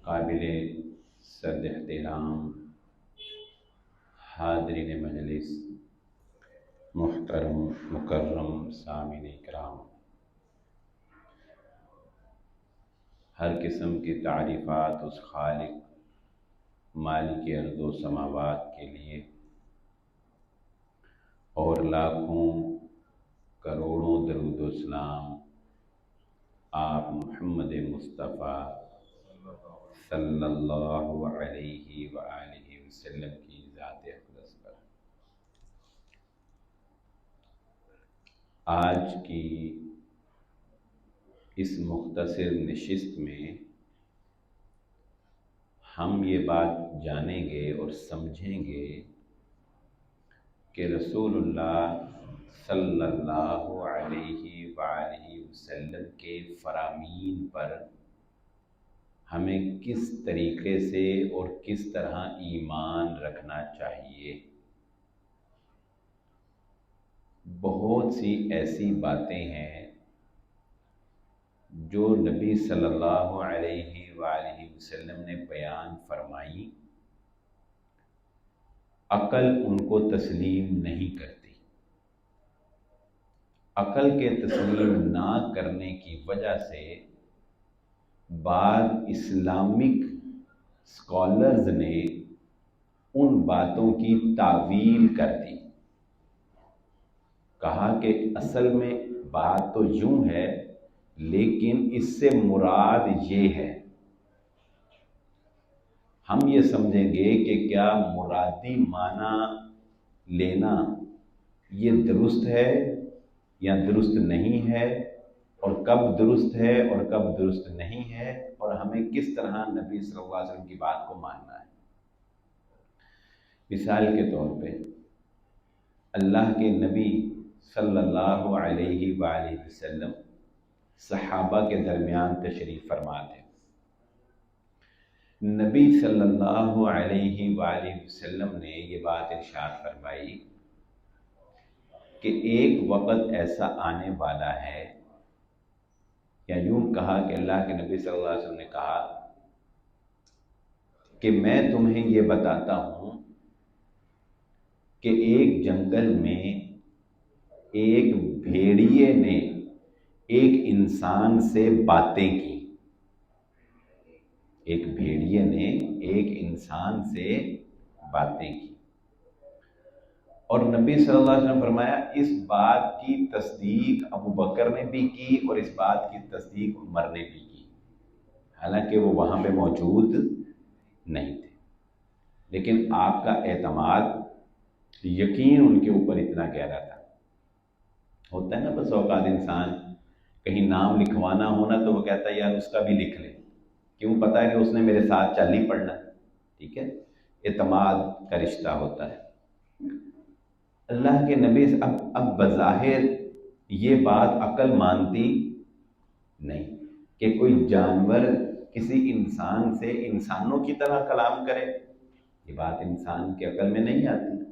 قابل صد احترام حاضرین مجلس، محترم مکرم سامعین کرام، ہر قسم کی تعریفات اس خالق مالک ارض و سماوات کے لیے، اور لاکھوں کروڑوں درود و سلام آپ محمد مصطفیٰ صلی اللہ علیہ وآلہ وسلم کی ذات اقدس پر۔ آج کی اس مختصر نشست میں ہم یہ بات جانیں گے اور سمجھیں گے کہ رسول اللہ صلی اللہ علیہ وآلہ وسلم کے فرامین پر ہمیں کس طریقے سے اور کس طرح ایمان رکھنا چاہیے۔ بہت سی ایسی باتیں ہیں جو نبی صلی اللہ علیہ وآلہ وسلم نے بیان فرمائی، عقل ان کو تسلیم نہیں کرتی۔ عقل کے تسلیم نہ کرنے کی وجہ سے بعض اسلامک اسکالرز نے ان باتوں کی تعویل کر دی، کہا کہ اصل میں بات تو یوں ہے لیکن اس سے مراد یہ ہے۔ ہم یہ سمجھیں گے کہ کیا مرادی معنی لینا یہ درست ہے یا درست نہیں ہے، اور کب درست ہے اور کب درست نہیں ہے، اور ہمیں کس طرح نبی صلی اللہ علیہ وسلم کی بات کو ماننا ہے۔ مثال کے طور پہ اللہ کے نبی صلی اللہ علیہ وآلہ وسلم صحابہ کے درمیان تشریف فرما تھے۔ نبی صلی اللہ علیہ وآلہ وسلم نے یہ بات ارشاد فرمائی کہ ایک وقت ایسا آنے والا ہے، یا یوں کہا کہ اللہ کے نبی صلی اللہ علیہ وسلم نے کہا کہ میں تمہیں یہ بتاتا ہوں کہ ایک جنگل میں ایک بھیڑیے نے ایک انسان سے باتیں کی۔ ایک بھیڑیے نے ایک انسان سے باتیں کی، اور نبی صلی اللہ علیہ وسلم نے فرمایا اس بات کی تصدیق ابو بکر نے بھی کی اور اس بات کی تصدیق عمر نے بھی کی، حالانکہ وہ وہاں پہ موجود نہیں تھے، لیکن آپ کا اعتماد، یقین ان کے اوپر اتنا گہرا تھا۔ ہوتا ہے نا بس اوقات انسان کہیں نام لکھوانا ہونا تو وہ کہتا ہے یار اس کا بھی لکھ لے، کیوں؟ پتہ ہے کہ اس نے میرے ساتھ چل ہی پڑنا ہے، ٹھیک ہے، اعتماد کا رشتہ ہوتا ہے۔ اللہ کے نبی اب بظاہر یہ بات عقل مانتی نہیں کہ کوئی جانور کسی انسان سے انسانوں کی طرح کلام کرے، یہ بات انسان کے عقل میں نہیں آتی۔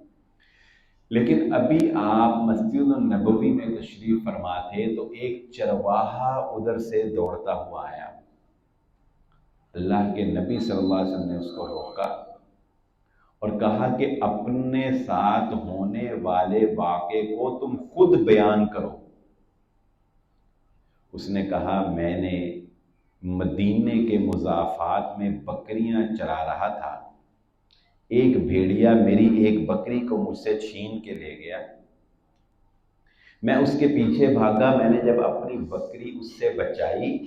لیکن ابھی آپ مسجد النبوی میں تشریف فرما تھے تو ایک چرواہا ادھر سے دوڑتا ہوا آیا۔ اللہ کے نبی صلی اللہ علیہ وسلم نے اس کو روکا اور کہا کہ اپنے ساتھ ہونے والے واقعے کو تم خود بیان کرو۔ اس نے کہا میں نے مدینے کے مضافات میں بکریاں چرا رہا تھا، ایک بھیڑیا میری ایک بکری کو مجھ سے چھین کے لے گیا، میں اس کے پیچھے بھاگا، میں نے جب اپنی بکری اس سے بچائی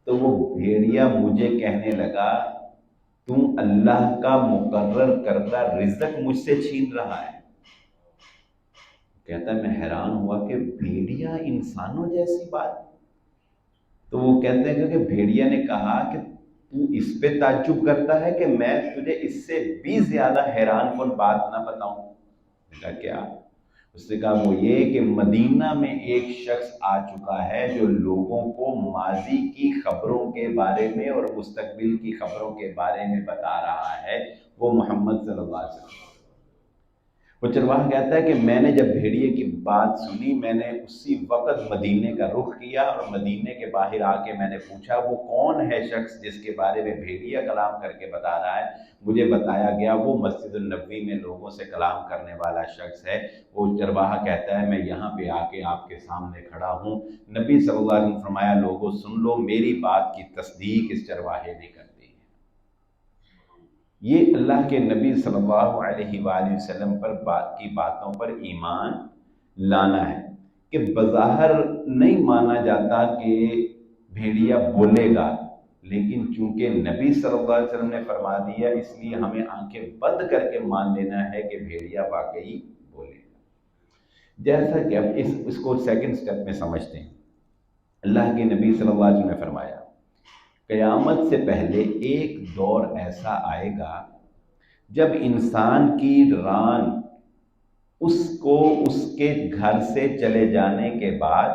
تو وہ بھیڑیا مجھے کہنے لگا تم اللہ کا مقرر کردہ رزق مجھ سے چھین رہا ہے۔ کہتا ہے میں حیران ہوا کہ بھیڑیا انسانوں جیسی بات، تو وہ کہتے ہیں کہ بھیڑیا نے کہا کہ تو اس پہ تعجب کرتا ہے کہ میں تجھے اس سے بھی زیادہ حیران کن بات نہ بتاؤں؟ کہا کیا؟ اس نے کہا وہ یہ کہ مدینہ میں ایک شخص آ چکا ہے جو لوگوں کو ماضی کی خبروں کے بارے میں اور مستقبل کی خبروں کے بارے میں بتا رہا ہے، وہ محمد صلی اللہ علیہ وسلم۔ وہ چرواہا کہتا ہے کہ میں نے جب بھیڑیے کی بات سنی میں نے اسی وقت مدینے کا رخ کیا اور مدینے کے باہر آ کے میں نے پوچھا وہ کون ہے شخص جس کے بارے میں بھیڑیا کلام کر کے بتا رہا ہے. مجھے بتایا گیا وہ مسجد النبوی میں لوگوں سے کلام کرنے والا شخص ہے. وہ چرواہا کہتا ہے میں یہاں پہ آ کے آپ کے سامنے کھڑا ہوں. نبی صلی اللہ علیہ وسلم فرمایا لوگوں سن لو میری بات کی تصدیق اس چرواہے نے کر دی. یہ اللہ کے نبی صلی اللہ علیہ وآلہ وسلم پر بات کی باتوں پر ایمان لانا ہے کہ بظاہر نہیں مانا جاتا کہ بھیڑیا بولے گا، لیکن چونکہ نبی صلی اللہ علیہ وسلم نے فرما دیا اس لیے ہمیں آنکھیں بند کر کے مان لینا ہے کہ بھیڑیا واقعی بولے گا. جیسا کہ اب اس کو سیکنڈ سٹیپ میں سمجھتے ہیں. اللہ کے نبی صلی اللہ علیہ وسلم نے فرمایا قیامت سے پہلے ایک دور ایسا آئے گا جب انسان کی ران اس کو اس کے گھر سے چلے جانے کے بعد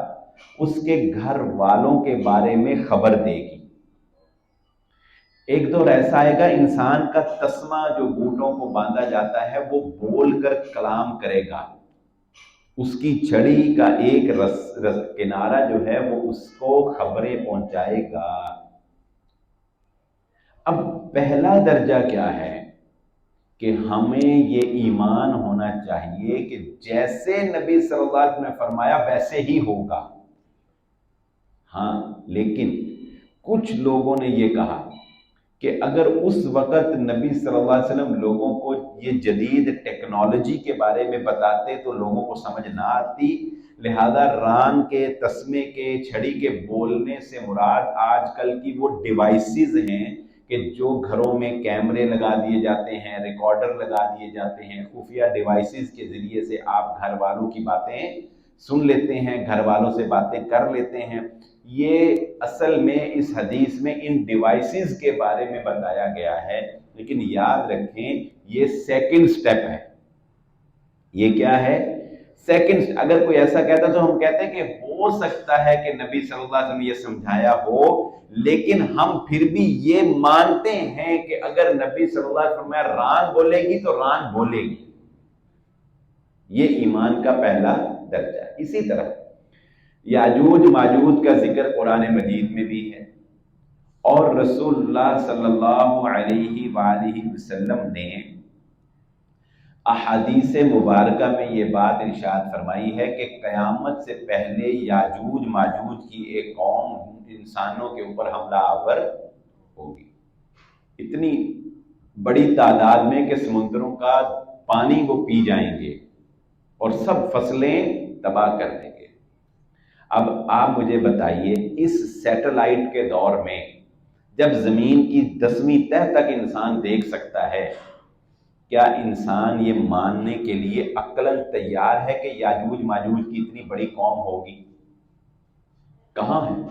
اس کے گھر والوں کے بارے میں خبر دے گی. ایک دور ایسا آئے گا انسان کا تسمہ جو گھوٹوں کو باندھا جاتا ہے وہ بول کر کلام کرے گا. اس کی چھڑی کا ایک کنارہ جو ہے وہ اس کو خبریں پہنچائے گا. اب پہلا درجہ کیا ہے کہ ہمیں یہ ایمان ہونا چاہیے کہ جیسے نبی صلی اللہ علیہ وسلم نے فرمایا ویسے ہی ہوگا. ہاں لیکن کچھ لوگوں نے یہ کہا کہ اگر اس وقت نبی صلی اللہ علیہ وسلم لوگوں کو یہ جدید ٹیکنالوجی کے بارے میں بتاتے تو لوگوں کو سمجھ نہ آتی، لہذا ران کے تسمے کے چھڑی کے بولنے سے مراد آج کل کی وہ ڈیوائسز ہیں کہ جو گھروں میں کیمرے لگا دیے جاتے ہیں، ریکارڈر لگا دیے جاتے ہیں، خفیہ ڈیوائسز کے ذریعے سے آپ گھر والوں کی باتیں سن لیتے ہیں، گھر والوں سے باتیں کر لیتے ہیں. یہ اصل میں اس حدیث میں ان ڈیوائسز کے بارے میں بتایا گیا ہے، لیکن یاد رکھیں یہ سیکنڈ سٹیپ ہے. یہ کیا ہے؟ سیکنڈ. اگر کوئی ایسا کہتا تو ہم کہتے ہیں کہ ہو سکتا ہے کہ نبی صلی اللہ علیہ وسلم یہ سمجھایا ہو، لیکن ہم پھر بھی یہ مانتے ہیں کہ اگر نبی صلی اللہ علیہ وسلم ران بولے گی تو ران بولے گی. یہ ایمان کا پہلا درجہ. اسی طرح یاجوج ماجوج کا ذکر قرآن مجید میں بھی ہے، اور رسول اللہ صلی اللہ علیہ وآلہ وسلم نے احادیث مبارکہ میں یہ بات ارشاد فرمائی ہے کہ قیامت سے پہلے یاجوج ماجوج کی ایک قوم انسانوں کے اوپر حملہ آور ہوگی. اتنی بڑی تعداد میں کہ سمندروں کا پانی وہ پی جائیں گے اور سب فصلیں تباہ کر دیں گے. اب آپ مجھے بتائیے اس سیٹلائٹ کے دور میں جب زمین کی 10ویں تہ تک انسان دیکھ سکتا ہے، کیا انسان یہ ماننے کے لیے عقلاً تیار ہے کہ یاجوج ماجوج کی اتنی بڑی قوم ہوگی؟ کہاں ہے؟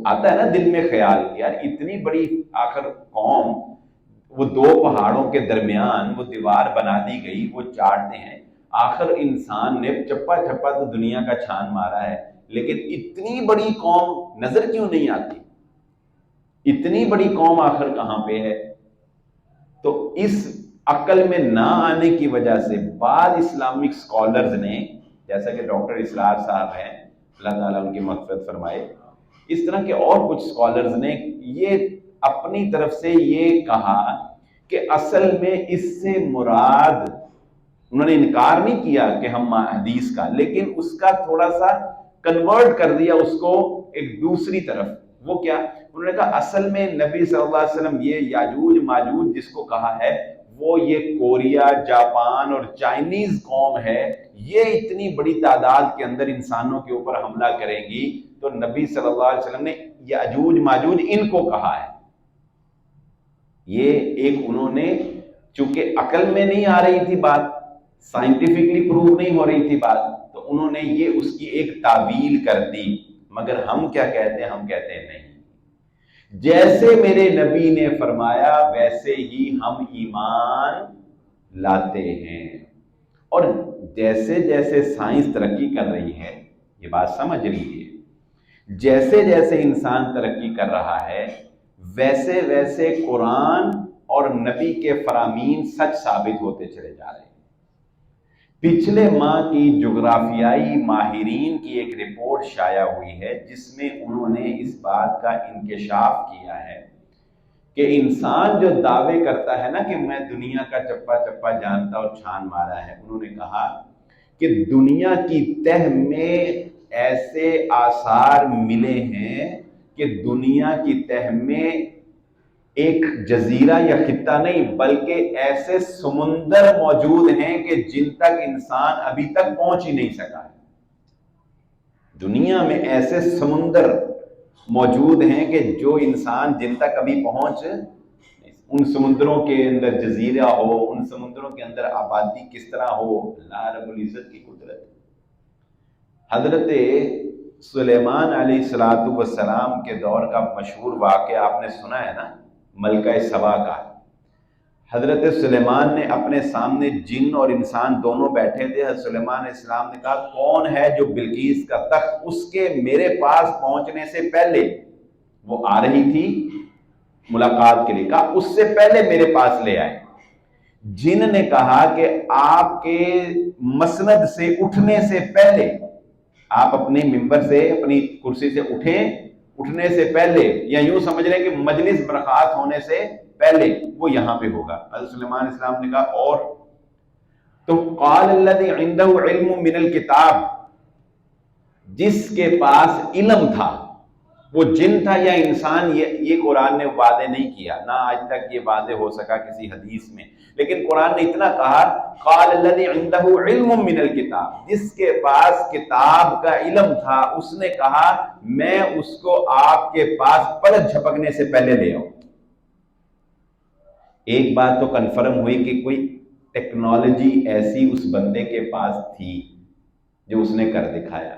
آتا ہے نا دل میں خیال یار اتنی بڑی آخر قوم، وہ 2 پہاڑوں کے درمیان وہ دیوار بنا دی گئی، وہ چاٹتے ہیں. آخر انسان نے چپا چپا تو دنیا کا چھان مارا ہے، لیکن اتنی بڑی قوم نظر کیوں نہیں آتی؟ اتنی بڑی قوم آخر کہاں پہ ہے؟ تو اس عقل میں نہ آنے کی وجہ سے بعض اسلامک سکالرز نے، جیسا کہ ڈاکٹر اسرار صاحب ہیں اللہ تعالیٰ ان کی مغفرت فرمائے، اس طرح کے اور کچھ سکالرز نے یہ اپنی طرف سے یہ کہا کہ اصل میں اس سے مراد، انہوں نے انکار نہیں کیا کہ ہم حدیث کا، لیکن اس کا تھوڑا سا کنورٹ کر دیا اس کو ایک دوسری طرف. وہ کیا؟ انہوں نے کہا اصل میں نبی صلی اللہ علیہ وسلم یہ یاجوج ماجوج جس کو کہا ہے وہ یہ کوریا، جاپان اور چائنیز قوم ہے، یہ اتنی بڑی تعداد کے اندر انسانوں کے اوپر حملہ کرے گی، تو نبی صلی اللہ علیہ وسلم نے یاجوج ماجوج ان کو کہا ہے. یہ ایک انہوں نے، چونکہ عقل میں نہیں آ رہی تھی بات، سائنٹیفکلی پروو نہیں ہو رہی تھی بات، تو انہوں نے یہ اس کی ایک تعویل کر دی. مگر ہم کیا کہتے ہیں؟ ہم کہتے ہیں نہیں، جیسے میرے نبی نے فرمایا ویسے ہی ہم ایمان لاتے ہیں. اور جیسے جیسے سائنس ترقی کر رہی ہے، یہ بات سمجھ لیجیے، جیسے جیسے انسان ترقی کر رہا ہے ویسے ویسے قرآن اور نبی کے فرامین سچ ثابت ہوتے چلے جا رہے ہیں. پچھلے ماہ کی جغرافیائی ماہرین کی ایک رپورٹ شائع ہوئی ہے جس میں انہوں نے اس بات کا انکشاف کیا ہے کہ انسان جو دعوے کرتا ہے نا کہ میں دنیا کا چپا چپا جانتا اور چھان مارا ہے، انہوں نے کہا کہ دنیا کی تہ میں ایسے آثار ملے ہیں کہ دنیا کی تہ میں ایک جزیرہ یا خطہ نہیں بلکہ ایسے سمندر موجود ہیں کہ جن تک انسان ابھی تک پہنچ ہی نہیں سکا ہے۔ دنیا میں ایسے سمندر موجود ہیں کہ جو انسان جن تک ابھی پہنچ، ان سمندروں کے اندر جزیرہ ہو، ان سمندروں کے اندر آبادی کس طرح ہو، اللہ رب العزت کی قدرت۔ حضرت سلیمان علیہ السلام کے دور کا مشہور واقعہ آپ نے سنا ہے نا، ملکہ سبا کا۔ حضرت سلیمان نے اپنے سامنے جن اور انسان دونوں بیٹھے تھے۔ حضرت سلیمان علیہ السلام نے کہا کون ہے جو بلقیس کا تخت اس کے میرے پاس پہنچنے سے پہلے، وہ آ رہی تھی ملاقات کے لیے، کہا اس سے پہلے میرے پاس لے آئے۔ جن نے کہا کہ آپ کے مسند سے اٹھنے سے پہلے، آپ اپنے ممبر سے اپنی کرسی سے اٹھنے سے پہلے، یا یوں سمجھ لیں کہ مجلس برخاست ہونے سے پہلے وہ یہاں پہ ہوگا۔ حضرت سلیمان علیہ السلام نے کہا اور تو قال الذی عنده علم من الکتاب، جس کے پاس علم تھا، وہ جن تھا یا انسان، یہ قرآن نے واضح نہیں کیا، نہ آج تک یہ واضح ہو سکا کسی حدیث میں، لیکن قرآن نے اتنا کہا قال الذی عنده علم من الکتاب، جس کے پاس کتاب کا علم تھا، اس نے کہا میں اس کو آپ کے پاس پلک جھپکنے سے پہلے لے آؤں۔ ایک بات تو کنفرم ہوئی کہ کوئی ٹیکنالوجی ایسی اس بندے کے پاس تھی جو اس نے کر دکھایا۔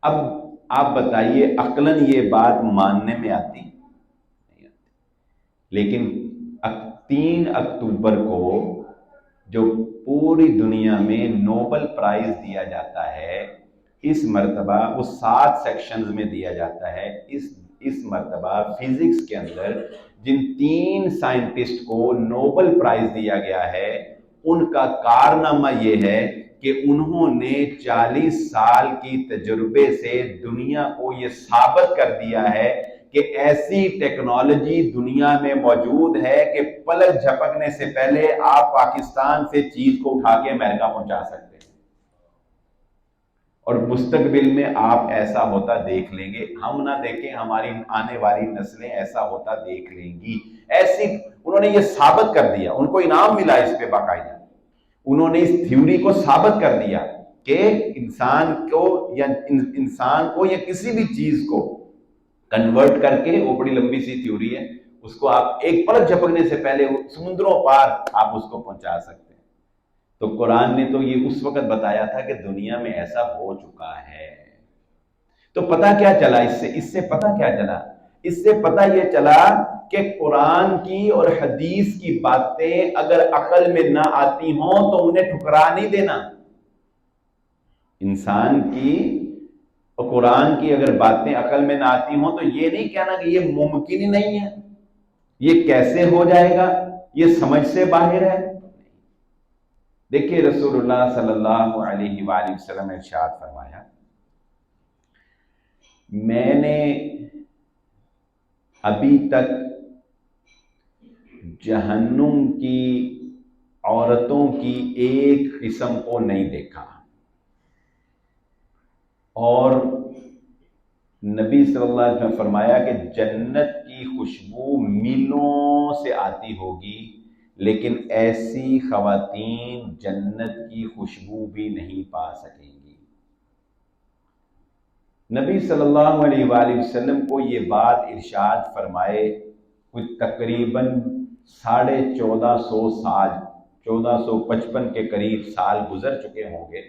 اب آپ بتائیے عقلاً یہ بات ماننے میں آتی نہیں آتی، لیکن 3 اکتوبر کو جو پوری دنیا میں نوبل پرائز دیا جاتا ہے، اس مرتبہ وہ 7 سیکشنز میں دیا جاتا ہے۔ اس مرتبہ فزکس کے اندر جن 3 سائنٹسٹ کو نوبل پرائز دیا گیا ہے، ان کا کارنامہ یہ ہے کہ انہوں نے 40 سال کی تجربے سے دنیا کو یہ ثابت کر دیا ہے کہ ایسی ٹیکنالوجی دنیا میں موجود ہے کہ پلک جھپکنے سے پہلے آپ پاکستان سے چیز کو اٹھا کے امریکہ پہنچا سکتے ہیں، اور مستقبل میں آپ ایسا ہوتا دیکھ لیں گے، ہم نہ دیکھیں ہماری آنے والی نسلیں ایسا ہوتا دیکھ لیں گی۔ ایسی انہوں نے یہ ثابت کر دیا، ان کو انعام ملا اس پہ باقاعدہ، انہوں نے اس تھیوری کو ثابت کر دیا کہ انسان کو یا کسی بھی چیز کو کنورٹ کر کے، وہ بڑی لمبی سی تھیوری ہے، اس کو آپ ایک پلک جھپکنے سے پہلے سمندروں پار آپ اس کو پہنچا سکتے ہیں۔ تو قرآن نے تو یہ اس وقت بتایا تھا کہ دنیا میں ایسا ہو چکا ہے۔ تو پتہ کیا چلا اس سے پتہ کیا چلا؟ اس سے پتہ یہ چلا کہ قرآن کی اور حدیث کی باتیں اگر عقل میں نہ آتی ہوں تو انہیں ٹھکرا نہیں دینا۔ انسان کی اور قرآن کی اگر باتیں عقل میں نہ آتی ہوں تو یہ نہیں کہنا کہ یہ ممکن ہی نہیں ہے، یہ کیسے ہو جائے گا، یہ سمجھ سے باہر ہے۔ دیکھیے رسول اللہ صلی اللہ علیہ وآلہ وسلم نے ارشاد فرمایا، میں نے ابھی تک جہنم کی عورتوں کی ایک قسم کو نہیں دیکھا، اور نبی صلی اللہ علیہ وسلم نے فرمایا کہ جنت کی خوشبو میلوں سے آتی ہوگی، لیکن ایسی خواتین جنت کی خوشبو بھی نہیں پا سکیں گی۔ نبی صلی اللہ علیہ وآلہ وسلم کو یہ بات ارشاد فرمائے کچھ تقریباً 1450 سال، 1455 کے قریب سال گزر چکے ہوں گے،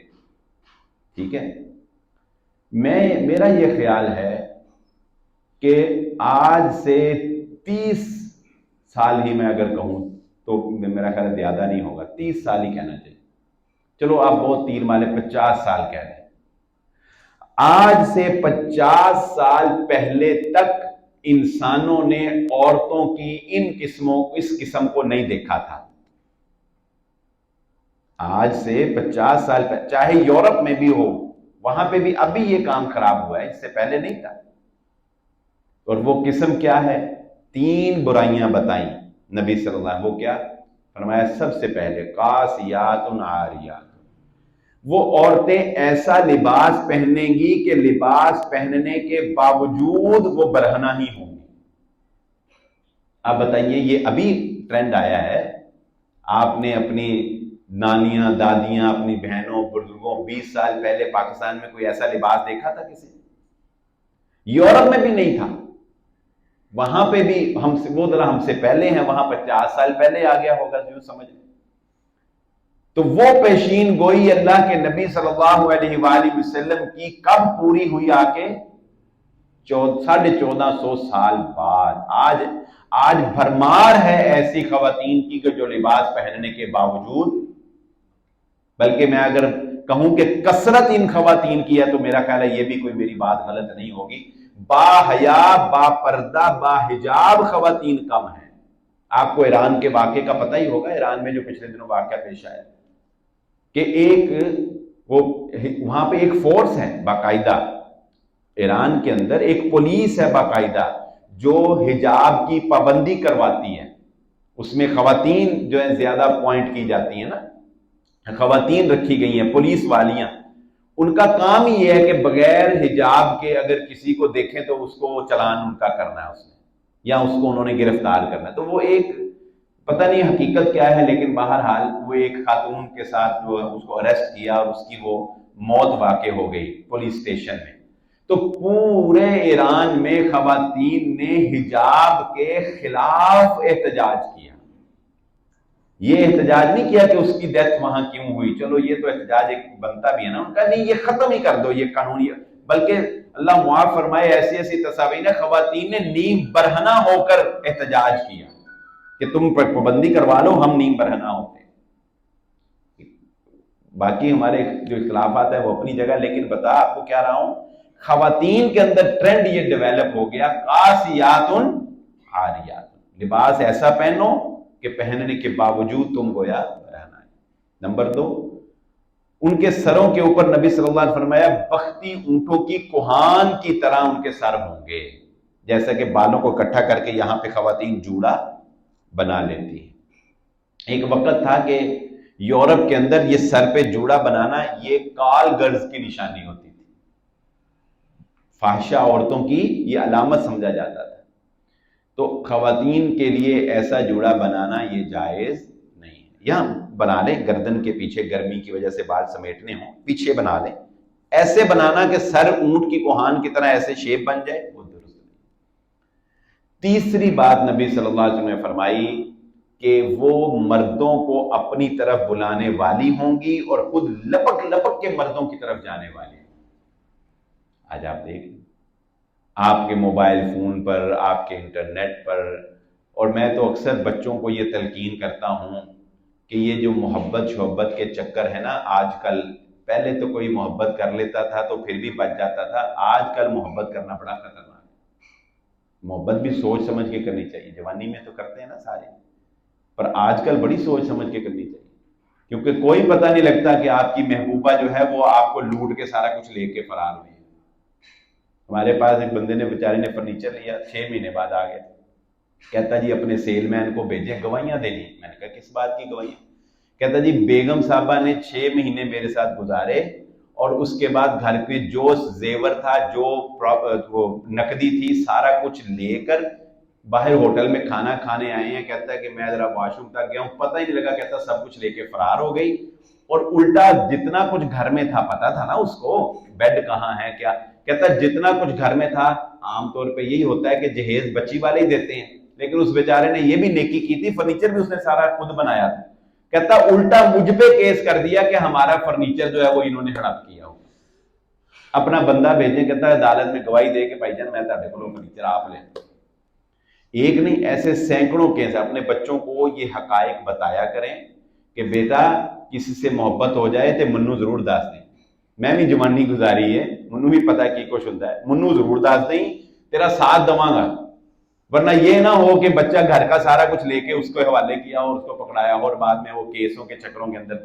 ٹھیک ہے۔ میرا یہ خیال ہے کہ آج سے 30 سال ہی میں اگر کہوں تو میرا خیال زیادہ نہیں ہوگا، 30 سال ہی کہنا چاہیے، چلو آپ بہت تیر مالے 50 سال کہہ رہے ہیں۔ آج سے 50 سال پہلے تک انسانوں نے عورتوں کی اس قسم کو نہیں دیکھا تھا۔ آج سے 50 سال پہلے، چاہے یورپ میں بھی ہو، وہاں پہ بھی ابھی یہ کام خراب ہوا ہے، اس سے پہلے نہیں تھا۔ اور وہ قسم کیا ہے؟ 3 برائیاں بتائیں نبی صلی اللہ علیہ وسلم، وہ کیا فرمایا؟ سب سے پہلے قاسیات عاریات، وہ عورتیں ایسا لباس پہنیں گی کہ لباس پہننے کے باوجود وہ برہنہ ہی ہوں گی۔ آپ بتائیے، یہ ابھی ٹرینڈ آیا ہے؟ آپ نے اپنی نانیاں، دادیاں، اپنی بہنوں، بزرگوں 20 سال پہلے پاکستان میں کوئی ایسا لباس دیکھا تھا کسی؟ یورپ میں بھی نہیں تھا، وہاں پہ بھی ہم سے، وہ ذرا ہم سے پہلے ہیں، وہاں 50 سال پہلے آ گیا ہوگا، جو سمجھ لیں۔ تو وہ پیشین گوئی اللہ کے نبی صلی اللہ علیہ وآلہ وسلم کی کب پوری ہوئی؟ آ کے 1450 سال بعد۔ آج بھرمار ہے ایسی خواتین کی کہ جو لباس پہننے کے باوجود، بلکہ میں اگر کہوں کہ کثرت ان خواتین کی ہے تو میرا خیال ہے یہ بھی کوئی میری بات غلط نہیں ہوگی، با حیا، با پردہ، با حجاب خواتین کم ہیں۔ آپ کو ایران کے واقعے کا پتہ ہی ہوگا، ایران میں جو پچھلے دنوں واقعہ پیش آیا کہ وہاں پہ ایک فورس ہے باقاعدہ، ایران کے اندر ایک پولیس ہے باقاعدہ جو حجاب کی پابندی کرواتی ہے، اس میں خواتین جو ہے زیادہ پوائنٹ کی جاتی ہیں نا، خواتین رکھی گئی ہیں پولیس والیاں، ان کا کام ہی یہ ہے کہ بغیر حجاب کے اگر کسی کو دیکھیں تو اس کو چلان ان کا کرنا ہے، اس نے یا اس کو انہوں نے گرفتار کرنا ہے۔ تو وہ ایک پتہ نہیں حقیقت کیا ہے، لیکن بہرحال وہ ایک خاتون کے ساتھ جو اس کو اریسٹ کیا اور اس کی وہ موت واقع ہو گئی پولیس اسٹیشن میں۔ تو پورے ایران میں خواتین نے حجاب کے خلاف احتجاج کیا۔ یہ احتجاج نہیں کیا کہ اس کی ڈیتھ وہاں کیوں ہوئی، چلو یہ تو احتجاج ایک بنتا بھی ہے نا ان کا، نہیں یہ ختم ہی کر دو یہ قانون، بلکہ اللہ معاف فرمائے ایسی ایسی تصاویر، خواتین نے نیم برہنہ ہو کر احتجاج کیا کہ تم پر پابندی کروا لو، ہم نیم برہنہ ہوتے۔ باقی ہمارے جو اختلافات ہیں وہ اپنی جگہ، لیکن بتا آپ کو کیا رہا ہوں، خواتین کے اندر ٹرینڈ یہ ڈیولپ ہو گیا، قاسیات عاریات، لباس ایسا پہنو کہ پہننے کے باوجود تم گویا رہنا ہے۔ نمبر 2، ان کے سروں کے اوپر نبی صلی اللہ علیہ وسلم نے فرمایا بختی اونٹوں کی کوہان کی طرح ان کے سر ہوں گے، جیسا کہ بالوں کو اکٹھا کر کے یہاں پہ خواتین جوڑا بنا لیتی ہیں۔ ایک وقت تھا کہ یورپ کے اندر یہ سر پہ جوڑا بنانا یہ کال گرلز کی نشانی ہوتی تھی، فاحشہ عورتوں کی یہ علامت سمجھا جاتا تھا۔ تو خواتین کے لیے ایسا جوڑا بنانا یہ جائز نہیں ہے، یا بنا لیں گردن کے پیچھے، گرمی کی وجہ سے بال سمیٹنے ہوں پیچھے بنا لیں، ایسے بنانا کہ سر اونٹ کی کوہان کی طرح ایسے شیپ بن جائے، وہ درست نہیں۔ تیسری بات نبی صلی اللہ علیہ وسلم نے فرمائی کہ وہ مردوں کو اپنی طرف بلانے والی ہوں گی اور خود لپک لپک کے مردوں کی طرف جانے والی۔ آج آپ دیکھ لیں آپ کے موبائل فون پر، آپ کے انٹرنیٹ پر، اور میں تو اکثر بچوں کو یہ تلقین کرتا ہوں کہ یہ جو محبت شحبت کے چکر ہے نا آج کل، پہلے تو کوئی محبت کر لیتا تھا تو پھر بھی بچ جاتا تھا، آج کل محبت کرنا بڑا خطرناک ہے۔ محبت بھی سوچ سمجھ کے کرنی چاہیے، جوانی میں تو کرتے ہیں نا سارے، پر آج کل بڑی سوچ سمجھ کے کرنی چاہیے، کیونکہ کوئی پتہ نہیں لگتا کہ آپ کی محبوبہ جو ہے وہ آپ کو لوٹ کے سارا کچھ لے کے فرار ہوئی ہے۔ ہمارے پاس ایک بندے نے بیچارے نے فرنیچر لیا، 6 مہینے بعد آ گیا، کہتا جی اپنے سیل مین کو بھیجے گوائیاں دینی۔ میں نے کہا کس بات کی گوائیاں؟ کہتا جی بیگم صاحبہ نے 6 مہینے میرے ساتھ گزارے اور اس کے بعد گھر پہ جو زیور تھا، جو نقدی تھی، سارا کچھ لے کر باہر ہوٹل میں کھانا کھانے آئے ہیں، کہتا ہے کہ میں ذرا واش روم تک گیا ہوں، پتہ ہی نہیں لگا، کہتا سب کچھ لے کے فرار ہو گئی، اور الٹا جتنا کچھ گھر میں تھا پتا تھا نا اس کو بیڈ کہاں ہے کیا، کہتا جتنا کچھ گھر میں تھا، عام طور پہ یہی ہوتا ہے کہ جہیز بچی والے ہی دیتے ہیں، لیکن اس بیچارے نے یہ بھی نیکی کی تھی، فرنیچر بھی اس نے سارا خود بنایا تھا، کہتا الٹا مجھ پہ کیس کر دیا کہ ہمارا فرنیچر جو ہے وہ انہوں نے ہڑپ کیا ہو۔ اپنا بندہ بھیجیں، کہتا ہے عدالت میں گواہی دے کہ بھائی جان میں تہاڈے کولوں فرنیچر آپ لیں۔ ایک نہیں، ایسے سینکڑوں کیس۔ اپنے بچوں کو یہ حقائق بتایا کریں کہ بیٹا کسی سے محبت ہو جائے تو منو ضرور دس دیں، میں بھی جوانی گزاری ہے، منو بھی پتا کی کچھ ہوتا ہے، منو ضرور دس دیں، تیرا ساتھ دواں گا، ورنہ یہ نہ ہو کہ بچہ گھر کا سارا کچھ لے کے اس کو حوالے کیا اور اس کو پکڑایا اور بعد میں وہ کیسوں کے چکروں کے اندر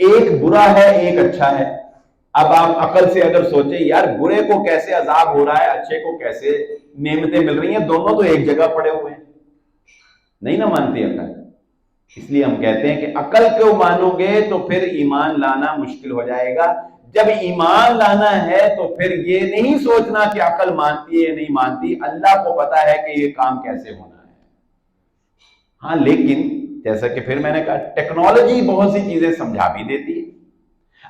ایک برا ہے ایک اچھا ہے. اب آپ عقل سے اگر سوچیں یار برے کو کیسے عذاب ہو رہا ہے, اچھے کو کیسے نعمتیں مل رہی ہیں, دونوں تو ایک جگہ پڑے ہوئے ہیں. نہیں نہ مانتی عقل. اس لیے ہم کہتے ہیں کہ عقل کو مانو گے تو پھر ایمان لانا مشکل ہو جائے گا. جب ایمان لانا ہے تو پھر یہ نہیں سوچنا کہ عقل مانتی ہے نہیں مانتی, اللہ کو پتا ہے کہ یہ کام کیسے ہونا ہے. ہاں لیکن جیسا کہ پھر میں نے کہا ٹیکنالوجی بہت سی چیزیں سمجھا بھی دیتی ہے.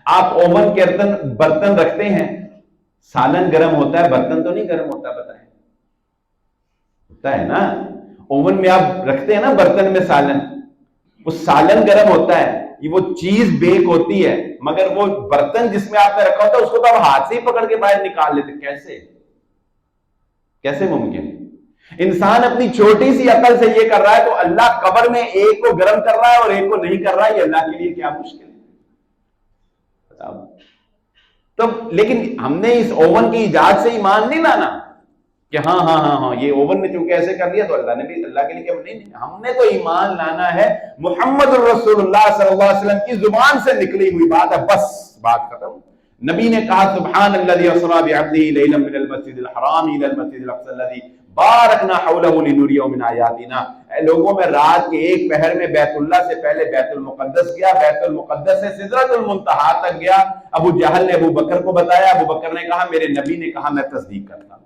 آپ اوون کے برتن رکھتے ہیں, سالن گرم ہوتا ہے, برتن تو نہیں گرم ہوتا, بتائیں ہوتا ہے نا. اوون میں آپ رکھتے ہیں نا برتن میں سالن, وہ سالن گرم ہوتا ہے, یہ وہ چیز بیک ہوتی ہے, مگر وہ برتن جس میں آپ نے رکھا ہوتا ہے اس کو تو آپ ہاتھ سے ہی پکڑ کے باہر نکال لیتے. کیسے ممکن؟ انسان اپنی چھوٹی سی عقل سے یہ کر رہا ہے, تو اللہ قبر میں ایک کو گرم کر رہا ہے اور ایک کو نہیں کر رہا ہے, یہ اللہ کے لیے کیا مشکل ہے. تو لیکن ہم نے اس اوون کی ایجاد سے ایمان نہیں لانا کہ ہاں ہاں ہاں ہاں یہ اوون میں چونکہ ایسے کر لیا تو اللہ نے بھی اللہ کے لیے کیا نہیں. ہم نے تو ایمان لانا ہے محمد الرسول اللہ صلی اللہ علیہ وسلم کی زبان سے نکلی ہوئی بات ہے, بس بات ختم. نبی نے کہا سبحان الذی اسری بعبدہ لیلا من المسجد الحرام الى المسجد الاقصى الذی بارکنا حولہ لنریہ من آیاتنا. اے لوگوں میں رات کے ایک پہر میں بیت اللہ سے پہلے بیت المقدس گیا, بیت المقدس سے سدرۃ المنتہا تک گیا. ابو جہل نے ابو بکر کو بتایا, ابو بکر نے کہا میرے نبی نے کہا, میں تصدیق کرتا ہوں.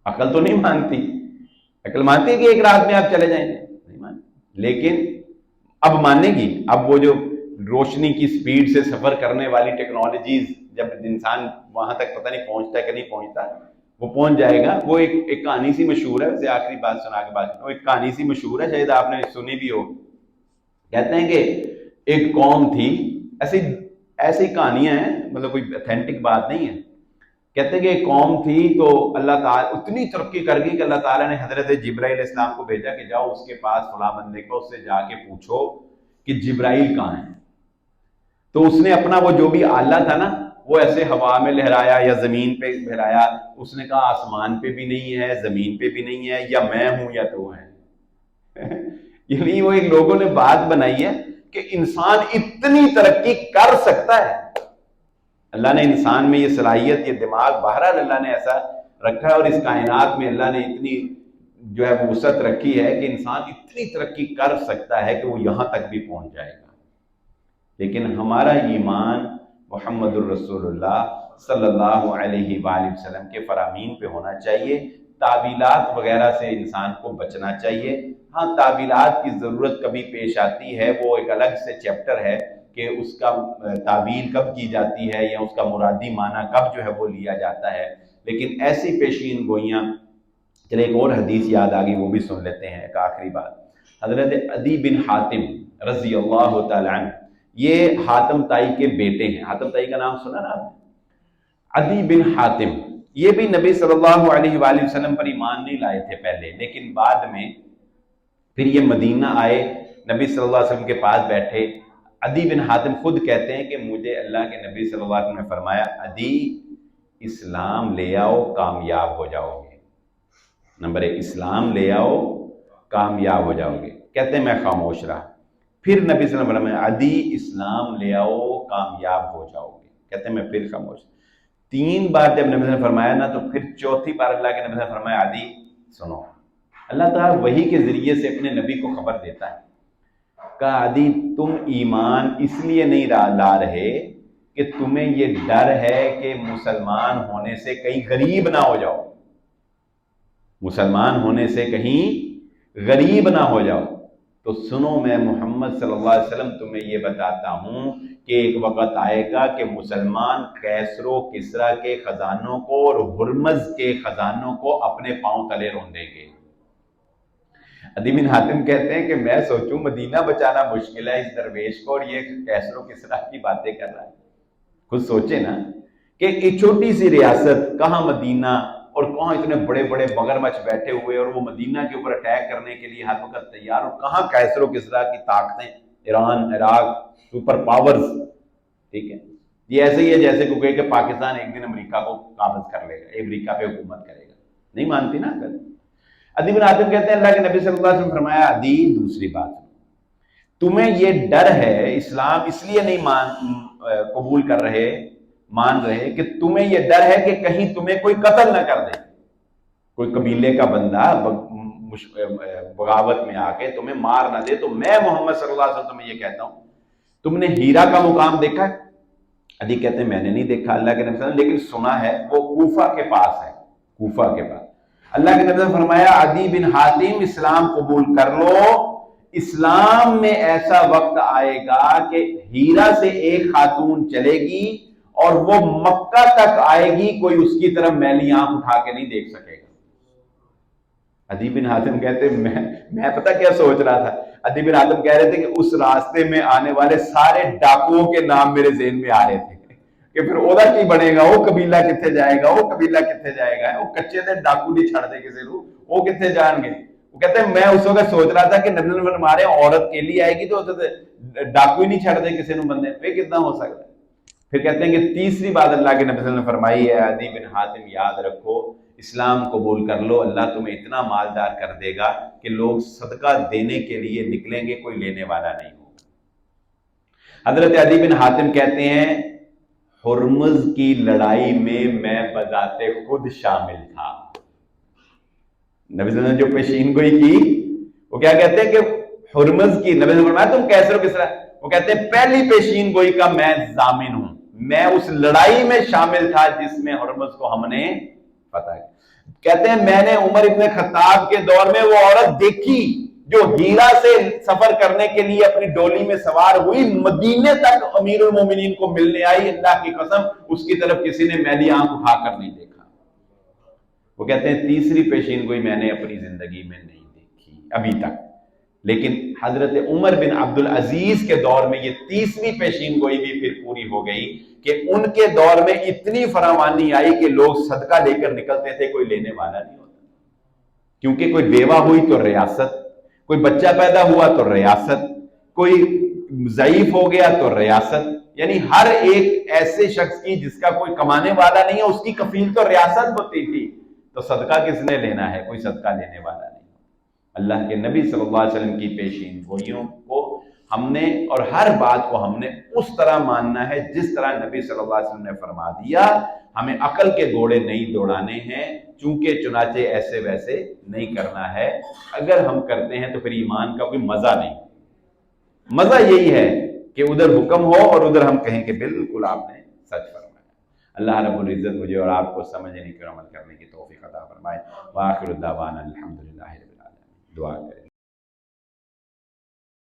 عقل تو نہیں مانتی. عقل مانتی ہے کہ ایک رات میں آپ چلے جائیں گے, نہیں مانتی. لیکن اب ماننے گی. اب وہ جو روشنی کی سپیڈ سے سفر کرنے والی ٹیکنالوجیز, جب انسان وہاں تک پتہ نہیں پہنچتا ہے کہ نہیں پہنچتا, وہ پہنچ جائے گا. وہ ایک کہانی سی مشہور ہے, ویسے آخری بات سنا کے بات, وہ ایک کہانی سی مشہور ہے, شاید آپ نے سنی بھی ہو. کہتے ہیں کہ ایک قوم تھی, ایسی کہانیاں ہیں, مطلب کوئی اتھینٹک بات نہیں ہے. کہتے ہیں کہ ایک قوم تھی تو اللہ تعالیٰ اتنی ترقی کر گئی کہ اللہ تعالیٰ نے حضرت جبرائیل علیہ السلام کو بھیجا کہ جاؤ اس کے پاس فلاں بندے کو, اس سے جا کے پوچھو کہ جبرائیل کہاں ہے. تو اس نے اپنا وہ جو بھی آلہ تھا نا وہ ایسے ہوا میں لہرایا یا زمین پہ لہرایا. اس نے کہا آسمان پہ بھی نہیں ہے, زمین پہ بھی نہیں ہے, یا میں ہوں یا تو ہے. یعنی وہ ایک لوگوں نے بات بنائی ہے کہ انسان اتنی ترقی کر سکتا ہے. اللہ نے انسان میں یہ صلاحیت, یہ دماغ بہرحال اللہ نے ایسا رکھا ہے, اور اس کائنات میں اللہ نے اتنی جو ہے وسعت رکھی ہے کہ انسان اتنی ترقی کر سکتا ہے کہ وہ یہاں تک بھی پہنچ جائے گا. لیکن ہمارا ایمان محمد الرسول اللہ صلی اللہ علیہ وآلہ وسلم کے فرامین پہ ہونا چاہیے. تعویلات وغیرہ سے انسان کو بچنا چاہیے. ہاں تعویلات کی ضرورت کبھی پیش آتی ہے, وہ ایک الگ سے چیپٹر ہے کہ اس کا تعویل کب کی جاتی ہے یا اس کا مرادی معنی کب جو ہے وہ لیا جاتا ہے. لیکن ایسی پیشین گوئیاں, چلے ایک اور حدیث یاد آ گئی وہ بھی سن لیتے ہیں. ایک آخری بات, حضرت عدی بن حاتم رضی اللہ تعالیٰ عنہ, یہ حاتم طائی کے بیٹے ہیں. حاتم طائی کا نام سنا نا آپ نے؟ عدی بن حاتم, یہ بھی نبی صلی اللہ علیہ وآلہ وسلم پر ایمان نہیں لائے تھے پہلے, لیکن بعد میں پھر یہ مدینہ آئے, نبی صلی اللہ علیہ وسلم کے پاس بیٹھے. عدی بن حاتم خود کہتے ہیں کہ مجھے اللہ کے نبی صلی اللہ علیہ وسلم نے فرمایا, عدی اسلام لے آؤ کامیاب ہو جاؤ گے. نمبر 1 اسلام لے آؤ کامیاب ہو جاؤ گے. کہتے ہیں میں خاموش رہا. پھر نبی صلی اللہ علیہ وسلم نے عدی اسلام لے آؤ کامیاب ہو جاؤ گے. کہتے ہیں میں پھر خاموش. 3 بار جب نبی صلی اللہ علیہ وسلم نے فرمایا نا, تو پھر چوتھی بار اللہ کے نبی صلی اللہ علیہ وسلم نے فرمایا عدی سنو. اللہ تعالیٰ وحی کے ذریعے سے اپنے نبی کو خبر دیتا ہے. کہا عدی تم ایمان اس لیے نہیں لا رہے کہ تمہیں یہ ڈر ہے کہ مسلمان ہونے سے کہیں غریب نہ ہو جاؤ, مسلمان ہونے سے کہیں غریب نہ ہو جاؤ. تو سنو میں محمد صلی اللہ علیہ وسلم تمہیں یہ بتاتا ہوں کہ ایک وقت آئے گا کہ مسلمان کیسر و کسرا کے خزانوں کو اور ہرمز کے خزانوں کو اپنے پاؤں تلے روندیں گے. عدی بن حاتم کہتے ہیں کہ میں سوچوں مدینہ بچانا مشکل ہے اس درویش کو, اور یہ کیسر و کسرا کی باتیں کر رہا ہے. خود سوچے نا کہ ایک چھوٹی سی ریاست, کہاں مدینہ, اور کہاں اتنے بڑے بڑے مگرمچھ بیٹھے ہوئے, اور وہ مدینہ کے اوپر اٹیک کرنے کے لیے ہر وقت تیار, اور کہاں کیسر و کسرا کی طاقتیں, ایران, عراق, سپر پاورز. ٹھیک ہے, یہ ایسے ہی ہے جیسے کو کہے کہ پاکستان ایک دن امریکہ کو قابض کر لے گا, امریکہ پہ حکومت کرے گا. نہیں مانتی نا عدی بن حاتم کہتے ہیں اللہ کے نبی صلی اللہ علیہ وسلم فرمایا عدی دوسری بات, تمہیں یہ ڈر ہے، اسلام اس لیے نہیں قبول کر رہے، مان رہے کہ تمہیں یہ ڈر ہے کہ کہیں تمہیں کوئی قتل نہ کر دے، کوئی قبیلے کا بندہ بغاوت میں آ کے تمہیں مار نہ دے۔ تو میں محمد صلی اللہ علیہ وسلم تمہیں یہ کہتا ہوں، تم نے ہیرا کا مقام دیکھا ہے؟ علی کہتے ہیں میں نے نہیں دیکھا اللہ کے نبی صلی اللہ علیہ وسلم، لیکن سنا ہے وہ کوفہ کے پاس ہے، کوفہ کے پاس۔ اللہ کے نبی صلی اللہ علیہ وسلم نے فرمایا عدی بن حاتم اسلام قبول کر لو، اسلام میں ایسا وقت آئے گا کہ ہیرا سے ایک خاتون چلے گی اور وہ مکہ تک آئے گی، کوئی اس کی طرف میلی آنکھ اٹھا کے نہیں دیکھ سکے گا۔ عدی بن حاتم کہتے میں پتہ کیا سوچ رہا تھا، عدی بن حاتم کہہ رہے تھے کہ اس راستے میں آنے والے سارے ڈاکوؤں کے نام میرے ذہن میں آ رہے تھے کہ پھر اودا کی بنے گا، وہ قبیلہ کتنے جائے گا، وہ قبیلہ کتنے جائے گا، وہ کچے دے ڈاکو نہیں چھڑ دے کسی کو، وہ کتنے جان گے۔ وہ کہتے ہیں میں اس وقت سوچ رہا تھا کہ نبی نے فرمایا عورت کے لیے آئے گی تو ڈاکو ہی نہیں چھڑ دے کسی نے بندے پہ، کتنا ہو سکتا ہے۔ پھر کہتے ہیں کہ تیسری بات اللہ کے نبی نے فرمائی ہے عدی بن حاتم یاد رکھو اسلام قبول کر لو، اللہ تمہیں اتنا مالدار کر دے گا کہ لوگ صدقہ دینے کے لیے نکلیں گے، کوئی لینے والا نہیں ہوگا۔ حضرت عدی بن حاتم کہتے ہیں ہرمز کی لڑائی میں میں بذات خود شامل تھا۔ نبی صلی اللہ علیہ وسلم نے جو پیشین گوئی کی، وہ کیا کہتے ہیں کہ ہرمز کی، نبی نے فرمایا تم کیسے ہو کس طرح؟ وہ کہتے ہیں پہلی پیشین گوئی کا میں ضامن ہوں، میں اس لڑائی میں شامل تھا جس میں ہرمز کو ہم نے فتح کیا۔ کہتے ہیں میں نے عمر ابن خطاب کے دور میں وہ عورت دیکھی جو ہیرا سے سفر کرنے کے لیے اپنی ڈولی میں سوار ہوئی، مدینے تک امیر المومنین کو ملنے آئی، اللہ کی قسم اس کی طرف کسی نے میلی آنکھ اٹھا کر نہیں دیکھا۔ وہ کہتے ہیں تیسری پیشین گوئی میں نے اپنی زندگی میں نہیں دیکھی ابھی تک، لیکن حضرت عمر بن عبد العزیز کے دور میں یہ تیسری پیشین گوئی بھی پھر پوری ہو گئی کہ ان کے دور میں اتنی فراوانی آئی کہ لوگ صدقہ لے کر نکلتے تھے، کوئی لینے والا نہیں ہوتا، کیونکہ کوئی بیوہ ہوئی تو ریاست، کوئی بچہ پیدا ہوا تو ریاست، کوئی ضعیف ہو گیا تو ریاست، یعنی ہر ایک ایسے شخص کی جس کا کوئی کمانے والا نہیں ہے اس کی کفیل تو ریاست ہوتی تھی، تو صدقہ کس نے لینا ہے؟ کوئی صدقہ لینے والا نہیں۔ اللہ کے نبی صلی اللہ علیہ وسلم کی پیشین گوئیوں کو ہم نے اور ہر بات کو ہم نے اس طرح ماننا ہے جس طرح نبی صلی اللہ علیہ وسلم نے فرما دیا، ہمیں عقل کے گھوڑے نہیں دوڑانے ہیں، چونکہ چنانچہ ایسے ویسے نہیں کرنا ہے، اگر ہم کرتے ہیں تو پھر ایمان کا کوئی مزہ نہیں۔ مزہ یہی ہے کہ ادھر حکم ہو اور ادھر ہم کہیں کہ بالکل آپ نے سچ فرمایا۔ اللہ رب العزت مجھے اور آپ کو سمجھنے کی اور عمل کرنے کی توفیق عطا فرمائے۔ وآخر الدعوانا الحمدللہ رب العالمین۔ دعا کریں۔